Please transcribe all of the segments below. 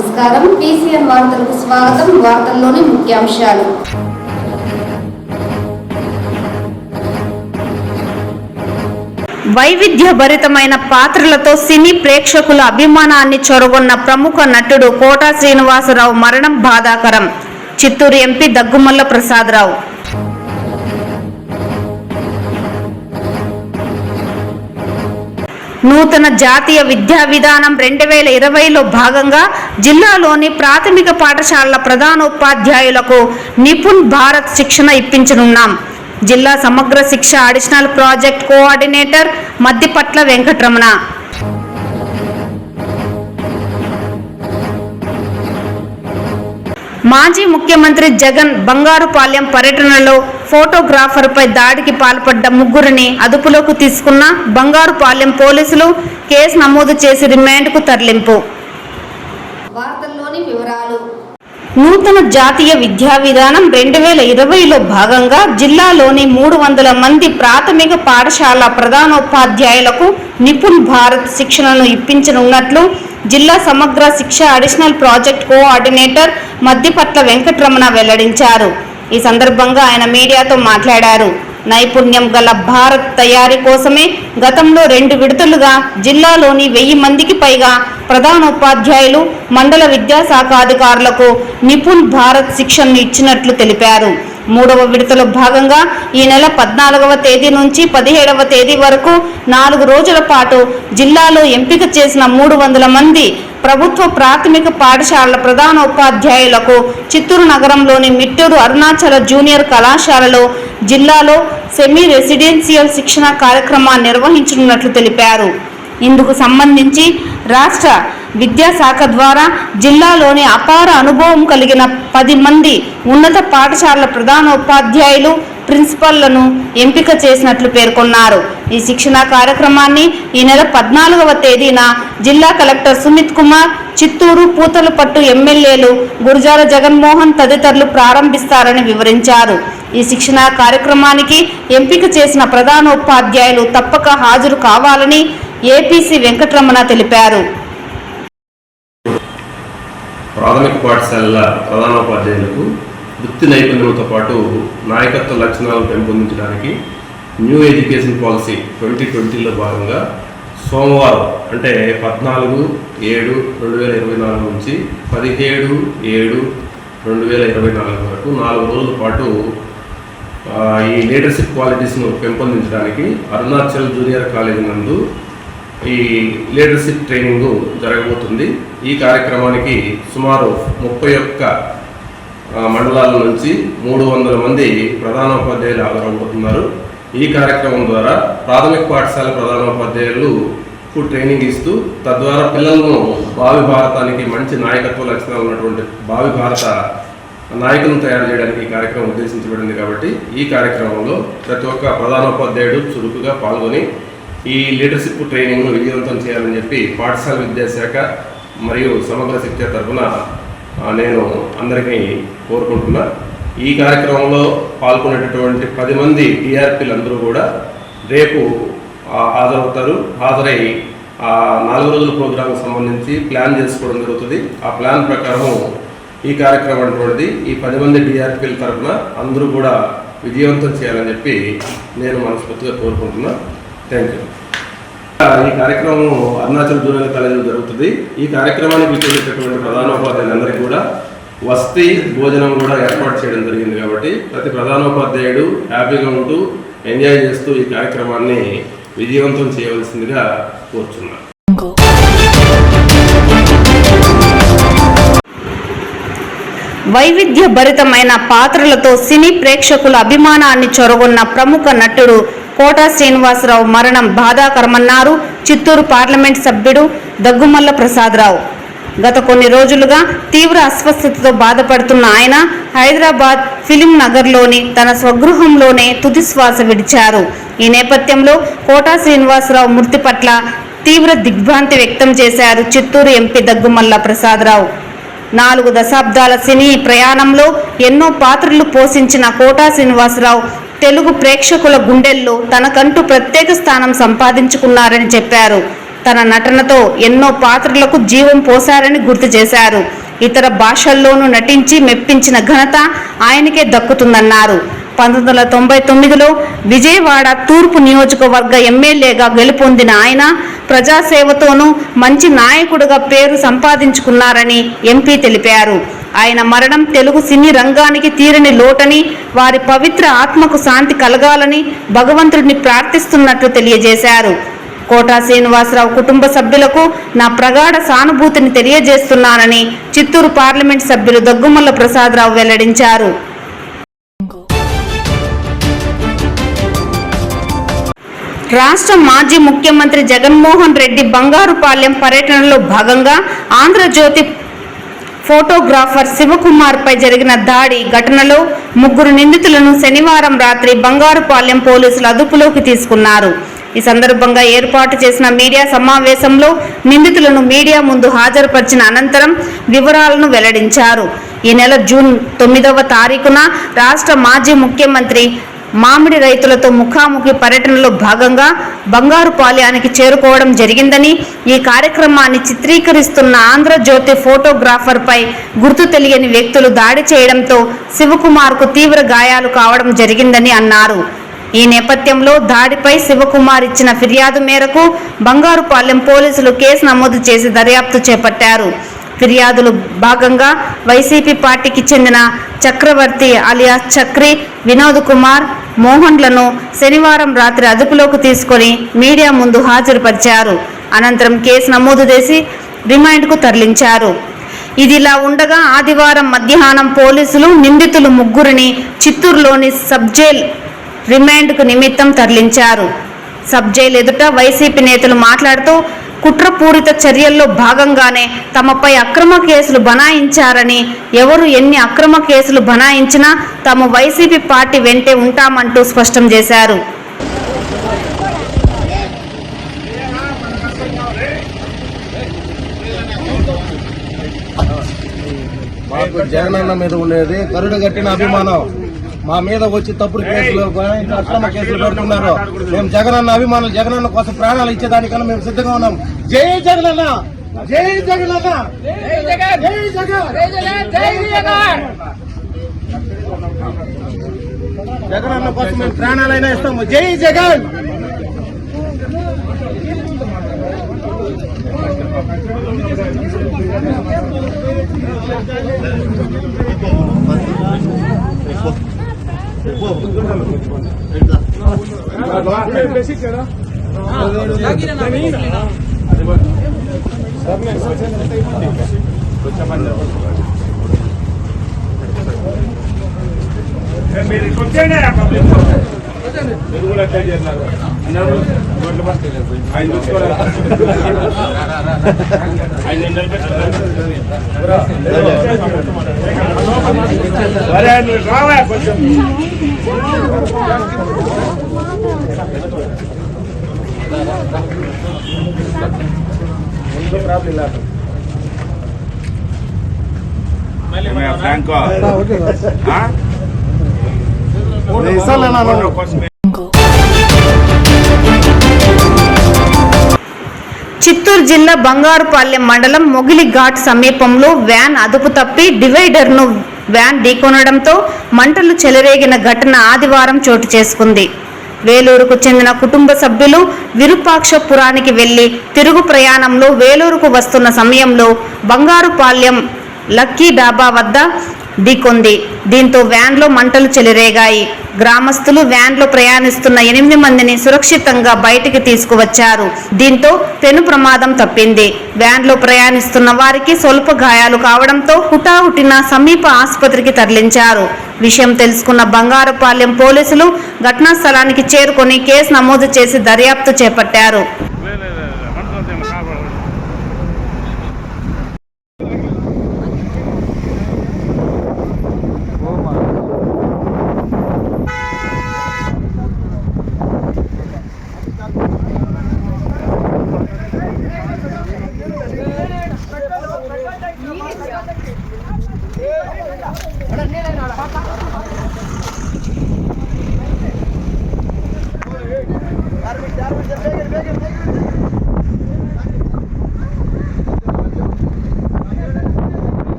నమస్కారం. పీసీఎన్ వార్తలకు స్వాగతం. వార్తల్లోని ముఖ్యాంశాలు. వైవిధ్యభరితమైన పాత్రలతో సినీ ప్రేక్షకుల అభిమానాన్ని చొరగొన్న ప్రముఖ నటుడు కోటా శ్రీనివాసరావు మరణం బాధాకరం. చిత్తూరు ఎంపీ దగ్గుమల్ల ప్రసాదరావు. నూతన జాతీయ విద్యా విధానం 2020లో భాగంగా జిల్లాలోని ప్రాథమిక పాఠశాలల ప్రధానోపాధ్యాయులకు నిపుణ్ భారత్ శిక్షణ ఇప్పించనున్నాం. జిల్లా సమగ్ర శిక్ష additional project coordinator Maddipatla Venkataramana. మాజీ ముఖ్యమంత్రి జగన్ బంగారుపాలెం పర్యటనలో ఫోటోగ్రాఫర్పై దాడికి పాల్పడ్డ ముగ్గురిని అదుపులోకి తీసుకున్న బంగారుపాలెం పోలీసులు కేసు నమోదు చేసి రిమాండ్కు తరలింపు. వార్తల్లోని వివరాలు. నూతన జాతీయ విద్యా విధానం 2020లో భాగంగా జిల్లాలోని 300 మంది ప్రాథమిక పాఠశాల ప్రధానోపాధ్యాయులకు నిపుణ్ భారత్ శిక్షణను ఇప్పించనున్నట్లు జిల్లా సమగ్ర శిక్ష additional project coordinator Maddipatla Venkataramana వెల్లడించారు. ఈ సందర్భంగా ఆయన మీడియాతో మాట్లాడారు. నైపుణ్యం గల భారత్ తయారీ కోసమే గతంలో 2 విడతలుగా జిల్లాలోని 1000 మందికి పైగా ప్రధానోపాధ్యాయులు మండల విద్యాశాఖ అధికారులకు నిపుణ్ భారత్ శిక్షణను ఇచ్చినట్లు తెలిపారు. 3వ విడతలో భాగంగా ఈ నెల 14వ తేదీ నుంచి 17వ తేదీ వరకు 4 రోజుల పాటు జిల్లాలో ఎంపిక చేసిన 300 మంది ప్రభుత్వ ప్రాథమిక పాఠశాలల ప్రధానోపాధ్యాయులకు చిత్తూరు నగరంలోని మిట్టూరు అరుణాచల జూనియర్ కళాశాలలో జిల్లాలో సెమీ రెసిడెన్షియల్ శిక్షణ కార్యక్రమాన్ని నిర్వహించనున్నట్లు తెలిపారు. ఇందుకు సంబంధించి రాష్ట్ర విద్యాశాఖ ద్వారా జిల్లాలోని అపార అనుభవం కలిగిన 10 మంది ఉన్నత పాఠశాలల ప్రధానోపాధ్యాయులు ప్రిన్సిపల్లను ఎంపిక చేసినట్లు పేర్కొన్నారు. ఈ శిక్షణ కార్యక్రమాన్ని ఈ నెల 14వ తేదీన జిల్లా కలెక్టర్ సుమిత్ కుమార్, చిత్తూరు పూతలపట్టు ఎమ్మెల్యేలు గురజాల జగన్మోహన్ తదితరులు ప్రారంభిస్తారని వివరించారు. ఈ శిక్షణ కార్యక్రమానికి ఎంపిక చేసిన ప్రధానోపాధ్యాయులు తప్పక హాజరు కావాలని ఏపీసీ వెంకటరమణ తెలిపారు. ప్రాథమిక పాఠశాలల ప్రధానోపాధ్యాయులకు వృత్తి నైపుణ్యంతో పాటు నాయకత్వ లక్షణాలను పెంపొందించడానికి న్యూ ఎడ్యుకేషన్ పాలసీ 2020లో భాగంగా సోమవారం అంటే 14/7/2024 నుంచి 17/7/2024 వరకు 4 రోజుల పాటు ఈ లీడర్షిప్ క్వాలిటీస్ను పెంపొందించడానికి అరుణాచల్ జూనియర్ కాలేజీ నందు ఈ లీడర్షిప్ ట్రైనింగ్ జరగబోతుంది. ఈ కార్యక్రమానికి సుమారు 31 మండలాల నుంచి 300 మంది ప్రధానోపాధ్యాయులు హాజరవుతున్నారు. ఈ కార్యక్రమం ద్వారా ప్రాథమిక పాఠశాల ప్రధానోపాధ్యాయులకు ట్రైనింగ్ ఇస్తూ తద్వారా పిల్లలను భావి భారతానికి మంచి నాయకత్వ లక్షణాలు ఉన్నటువంటి భావి భారత నాయకులను తయారు చేయడానికి ఈ కార్యక్రమం ఉద్దేశించబడింది. కాబట్టి ఈ కార్యక్రమంలో ప్రతి ఒక్క ప్రధానోపాధ్యాయుడు చురుకుగా పాల్గొని ఈ లీడర్షిప్ ట్రైనింగ్ను విజయవంతం చేయాలని చెప్పి పాఠశాల విద్యాశాఖ మరియు సమగ్ర శిక్ష తరఫున నేను అందరికీ కోరుకుంటున్నా. ఈ కార్యక్రమంలో పాల్గొనేటటువంటి 10 మంది టీఆర్పీలు అందరూ కూడా రేపు హాజరవుతారు. హాజరై 4 రోజుల ప్రోగ్రాంకు సంబంధించి ప్లాన్ చేసుకోవడం జరుగుతుంది. ఆ ప్లాన్ ప్రకారం ఈ కార్యక్రమం అటువంటిది ఈ 10 మంది టీఆర్పీల తరఫున అందరూ కూడా విజయవంతం చేయాలని చెప్పి నేను మనస్ఫూర్తిగా కోరుకుంటున్నా. Thank you. ఈ కార్యక్రమం అరుణాచల్ జూనియర్ కాలేజీలో జరుగుతుంది. ఈ కార్యక్రమానికి విచ్చేటటువంటి ప్రధానోపాధ్యాయులందరికీ కూడా వసతి భోజనం కూడా ఏర్పాటు చేయడం జరిగింది. కాబట్టి ప్రతి ప్రధానోపాధ్యాయుడు హ్యాపీగా ఉంటూ ఎంజాయ్ చేస్తూ ఈ కార్యక్రమాన్ని విజయవంతం చేయవలసిందిగా కోరుచున్నాను. వైవిధ్యభరితమైన పాత్రలతో సినీ ప్రేక్షకుల అభిమానాన్ని చొరగొన్న ప్రముఖ నటుడు కోటా శ్రీనివాసరావు మరణం బాధాకరమన్నారు చిత్తూరు పార్లమెంట్ సభ్యుడు దగ్గుమల్ల ప్రసాదరావు. గత కొన్ని రోజులుగా తీవ్ర అస్వస్థతతో బాధపడుతున్న ఆయన హైదరాబాద్ ఫిలిం నగర్లోని తన స్వగృహంలోనే తుదిశ్వాస విడిచారు. ఈ నేపథ్యంలో కోటా శ్రీనివాసరావు మృతి పట్ల తీవ్ర దిగ్భ్రాంతి వ్యక్తం చేశారు చిత్తూరు ఎంపీ దగ్గుమల్ల ప్రసాదరావు. 4 దశాబ్దాల సినీ ప్రయాణంలో ఎన్నో పాత్రలు పోషించిన కోటా శ్రీనివాసరావు తెలుగు ప్రేక్షకుల గుండెల్లో తనకంటూ ప్రత్యేక స్థానం సంపాదించుకున్నారని చెప్పారు. తన నటనతో ఎన్నో పాత్రలకు జీవం పోశారని గుర్తు చేశారు. ఇతర భాషల్లోనూ నటించి మెప్పించిన ఘనత ఆయనకే దక్కుతుందన్నారు. 1999లో విజయవాడ తూర్పు నియోజకవర్గ ఎమ్మెల్యేగా గెలుపొందిన ఆయన ప్రజాసేవతోనూ మంచి నాయకుడిగా పేరు సంపాదించుకున్నారని ఎంపీ తెలిపారు. ఆయన మరణం తెలుగు సినీ రంగానికి తీరని లోటని, వారి పవిత్ర ఆత్మకు శాంతి కలగాలని భగవంతుడిని ప్రార్థిస్తున్నట్లు తెలియజేశారు. కోటా శ్రీనివాసరావు కుటుంబ సభ్యులకు నా ప్రగాఢ సానుభూతిని తెలియజేస్తున్నానని చిత్తూరు పార్లమెంట్ సభ్యులు దగ్గుమల్ల ప్రసాదరావు వెల్లడించారు. రాష్ట్ర మాజీ ముఖ్యమంత్రి జగన్మోహన్ రెడ్డి బంగారుపాలెం పర్యటనలో భాగంగా ఆంధ్రజ్యోతి ఫోటోగ్రాఫర్ శివకుమార్పై జరిగిన దాడి ఘటనలో 3 నిందితులను శనివారం రాత్రి బంగారుపాలెం పోలీసులు అదుపులోకి తీసుకున్నారు. ఈ సందర్భంగా ఏర్పాటు చేసిన మీడియా సమావేశంలో నిందితులను మీడియా ముందు హాజరుపరిచిన అనంతరం వివరాలను వెల్లడించారు. ఈ నెల జూన్ 9వ తారీఖున రాష్ట్ర మాజీ ముఖ్యమంత్రి మామిడి రైతులతో ముఖాముఖి పర్యటనలో భాగంగా బంగారుపాలెంకి చేరుకోవడం జరిగిందని, ఈ కార్యక్రమాన్ని చిత్రీకరిస్తున్న ఆంధ్రజ్యోతి ఫోటోగ్రాఫర్పై గుర్తు తెలియని వ్యక్తులు దాడి చేయడంతో శివకుమార్కు తీవ్ర గాయాలు కావడం జరిగిందని అన్నారు. ఈ నేపథ్యంలో దాడిపై శివకుమార్ ఇచ్చిన ఫిర్యాదు మేరకు బంగారుపాలెం పోలీసులు కేసు నమోదు చేసి దర్యాప్తు చేపట్టారు. ఫిర్యాదులు భాగంగా వైసీపీ పార్టీకి చెందిన చక్రవర్తి అలియాస్ చక్రి, వినోద్ కుమార్, మోహన్లను శనివారం రాత్రి అదుపులోకి తీసుకొని మీడియా ముందు హాజరుపరిచారు. అనంతరం కేసు నమోదు చేసి రిమాండ్కు తరలించారు. ఇదిలా ఉండగా ఆదివారం మధ్యాహ్నం పోలీసులు నిందితులు 3 చిత్తూరులోని సబ్ జైల్ రిమాండ్కు నిమిత్తం తరలించారు. సబ్ జైలు ఎదుట వైసీపీ నేతలు మాట్లాడుతూ కుట్రపూరిత చర్యల్లో భాగంగానే తమపై అక్రమ కేసులు బనాయించారని, ఎవరు ఎన్ని అక్రమ కేసులు బనాయించినా తాము వైసీపీ పార్టీ వెంటే ఉంటామంటూ స్పష్టం చేశారు. మాకు జగనన్న మీద ఉండేది కరుడు కట్టిన అభిమానం. మా మీద వచ్చి తప్పుడు కేసులు, అక్రమ కేసులు పెడుతున్నారు. మేము జగనన్న అభిమానులు, జగనన్న కోసం ప్రాణాలు ఇచ్చేదానికన్నా మేము సిద్ధంగా ఉన్నాం. జై జగనన్న, జై జగనన్న, జై జగన్, జగనన్న కోసం మేము ప్రాణాలైనా ఇస్తాము. జై జగన్. చిత్తూరు జిల్లా బంగారుపాలెం మండలం మొగిలి ఘాట్ సమీపంలో వ్యాన్ అదుపు తప్పి డివైడర్ను వ్యాన్ ఢీకొనడంతో మంటలు చెలరేగిన ఘటన ఆదివారం చోటు చేసుకుంది. వేలూరుకు చెందిన కుటుంబ సభ్యులు విరూపాక్షపురానికి వెళ్లి తిరుగు ప్రయాణంలో వేలూరుకు వస్తున్న సమయంలో బంగారుపాలెం లక్కీ డాబా వద్ద ఢీకొంది. దీంతో వ్యాన్లో మంటలు చెలరేగాయి. గ్రామస్తులు వ్యాన్లో ప్రయాణిస్తున్న 8 మందిని సురక్షితంగా బయటికి తీసుకువచ్చారు. దీంతో పెను ప్రమాదం తప్పింది. వ్యాన్లో ప్రయాణిస్తున్న వారికి స్వల్ప గాయాలు కావడంతో హుటాహుటిన సమీప ఆసుపత్రికి తరలించారు. విషయం తెలుసుకున్న బంగారుపాలెం పోలీసులు ఘటనా స్థలానికి చేరుకొని కేసు నమోదు చేసి దర్యాప్తు చేపట్టారు.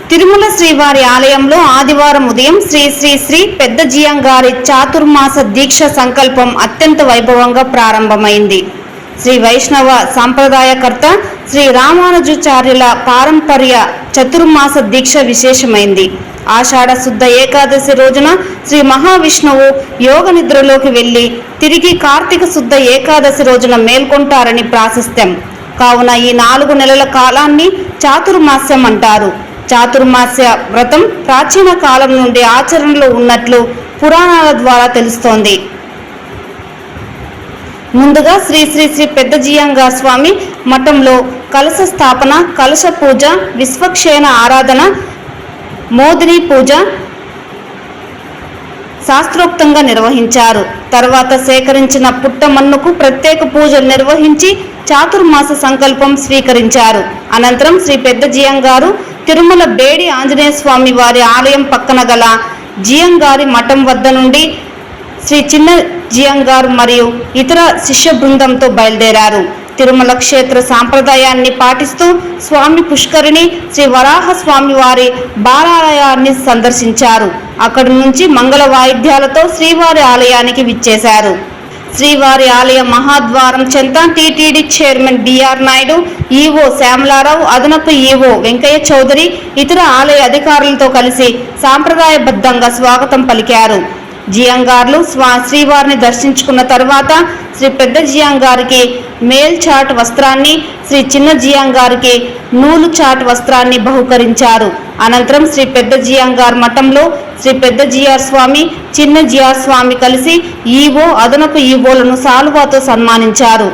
తిరుమల శ్రీవారి ఆలయంలో ఆదివారం ఉదయం శ్రీ శ్రీ శ్రీ పెద్ద జియంగారి చాతుర్మాస దీక్ష సంకల్పం అత్యంత వైభవంగా ప్రారంభమైంది. శ్రీ వైష్ణవ సాంప్రదాయకర్త శ్రీ రామానుజాచార్యుల పారంపర్య చతుర్మాస దీక్ష విశేషమైంది. ఆషాఢ శుద్ధ ఏకాదశి రోజున శ్రీ మహావిష్ణువు యోగ నిద్రలోకి వెళ్లి తిరిగి కార్తీక శుద్ధ ఏకాదశి రోజున మేల్కొంటారని ప్రాశస్త్యం. కావున ఈ 4 నెలల కాలాన్ని చాతుర్మాస్యం అంటారు. చాతుర్మాస్య వ్రతం ప్రాచీన కాలం నుండి ఆచరణలో ఉన్నట్లు పురాణాల ద్వారా తెలుస్తోంది. ముందుగా శ్రీ శ్రీ శ్రీ పెద్ద జియంగార్ స్వామి మఠంలో కలశ స్థాపన, కలశ పూజ, విశ్వక్షేణ ఆరాధన, మోదిని పూజ శాస్త్రోక్తంగా నిర్వహించారు. తర్వాత సేకరించిన పుట్టమన్నుకు ప్రత్యేక పూజలు నిర్వహించి చాతుర్మాస సంకల్పం స్వీకరించారు. అనంతరం శ్రీ పెద్ద జియంగారు తిరుమల బేడి ఆంజనేయ స్వామి వారి ఆలయం పక్కన గల జియంగారి మఠం వద్ద నుండి శ్రీ చిన్న జియంగారు మరియు ఇతర శిష్య బృందంతో బయలుదేరారు. తిరుమల క్షేత్ర సాంప్రదాయాన్ని పాటిస్తూ స్వామి పుష్కరిణి శ్రీ వరాహ స్వామి వారి బాలాలయాన్ని సందర్శించారు. అక్కడి నుంచి మంగళ వాయిద్యాలతో శ్రీవారి ఆలయానికి విచ్చేశారు. శ్రీవారి ఆలయ మహాద్వారం చెంత టీటీడీ చైర్మన్ డిఆర్ నాయుడు, ఈవో శ్యామలారావు, అదనపు ఈవో వెంకయ్య చౌదరి ఇతర ఆలయ అధికారులతో కలిసి సాంప్రదాయబద్ధంగా స్వాగతం పలికారు. జియంగార్లు శ్రీవారిని దర్శించుకున్న తర్వాత శ్రీ పెద్ద జియంగారికి మేల్ చాట్ వస్త్రాన్ని, శ్రీ చిన్న జియంగారికి నూలు చాట్ వస్త్రాన్ని బహుకరించారు. అనంతరం శ్రీ పెద్ద జియంగార్ మఠంలో శ్రీ పెద్ద జియార్ స్వామి, చిన్న జియార్ స్వామి కలిసి ఈవో, అదనపు ఈవోలను సాలువాతో సన్మానించారు.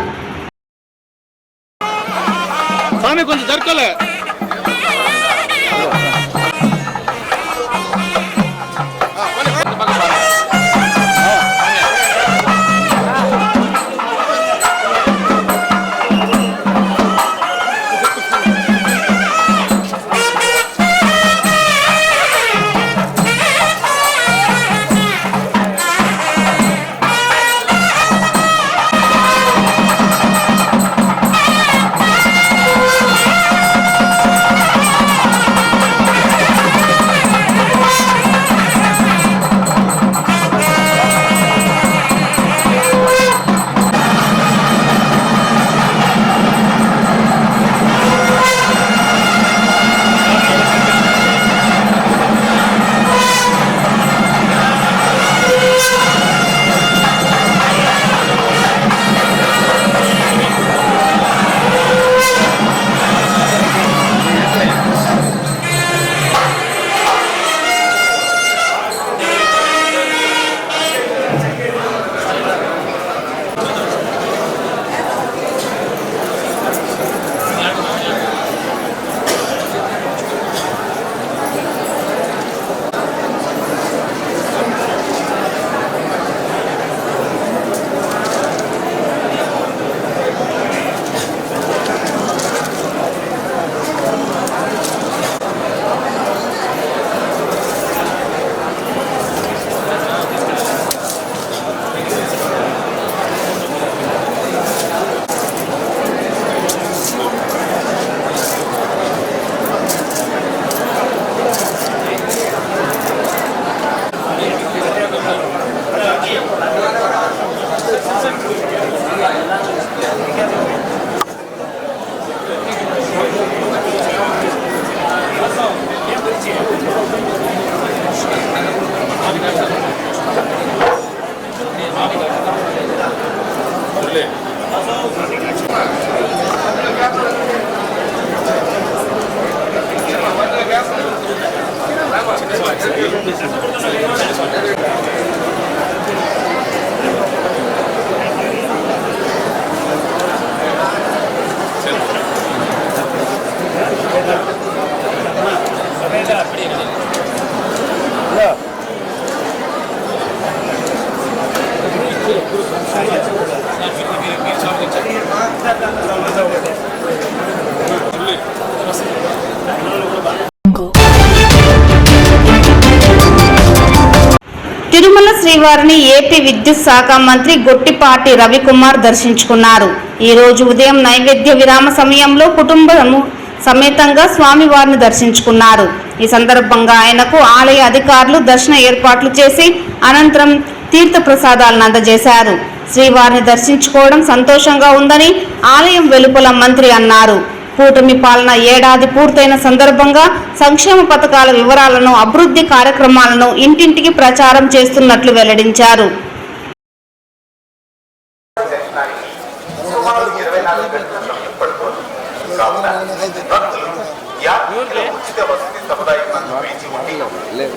తిరుమల శ్రీవారిని ఏపీ విద్యుత్ శాఖ మంత్రి గొట్టిపాటి రవికుమార్ దర్శించుకున్నారు. ఈ రోజు ఉదయం నైవేద్య విరామ సమయంలో కుటుంబము సమేతంగా స్వామివారిని దర్శించుకున్నారు. ఈ సందర్భంగా ఆయనకు ఆలయ అధికారులు దర్శన ఏర్పాట్లు చేసి అనంతరం తీర్థ ప్రసాదాలను అందజేశారు. శ్రీవారిని దర్శించుకోవడం సంతోషంగా ఉందని ఆలయం వెలుపల మంత్రి అన్నారు. కూటమి పాలన ఏడాది పూర్తయిన సందర్భంగా సంక్షేమ పథకాల వివరాలను, అభివృద్ధి కార్యక్రమాలను ఇంటింటికి ప్రచారం చేస్తున్నట్లు వెల్లడించారు.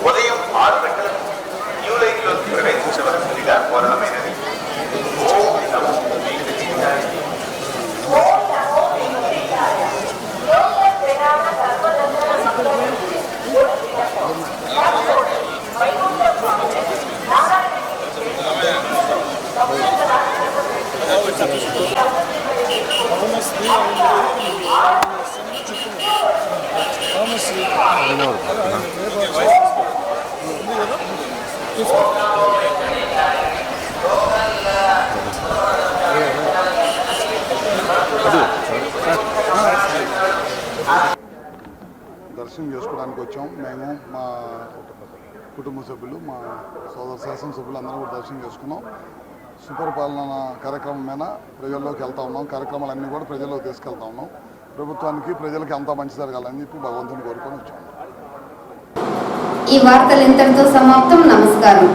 ఉదయం 6 గంటలకు క్యూ లైన్లోకి ప్రవేశించవలసిందిగా కోరడమైనది. దర్శనం చేసుకోవడానికి వచ్చాం. మేము మా కుటుంబ సభ్యులు, మా సోదర శాసనసభ్యులు అందరూ కూడా దర్శనం చేసుకున్నాం. సుపరిపాలన కార్యక్రమమైన ప్రజల్లోకి వెళ్తా ఉన్నాం. కార్యక్రమాలన్నీ కూడా ప్రజల్లోకి తీసుకెళ్తా ఉన్నాం. ప్రభుత్వానికి, ప్రజలకి అంతా మంచి జరగాలని చెప్పి భగవంతుని కోరుకొని వచ్చాము. ఈ వార్తలు ఇంతటితో సమాప్తం. నమస్కారం.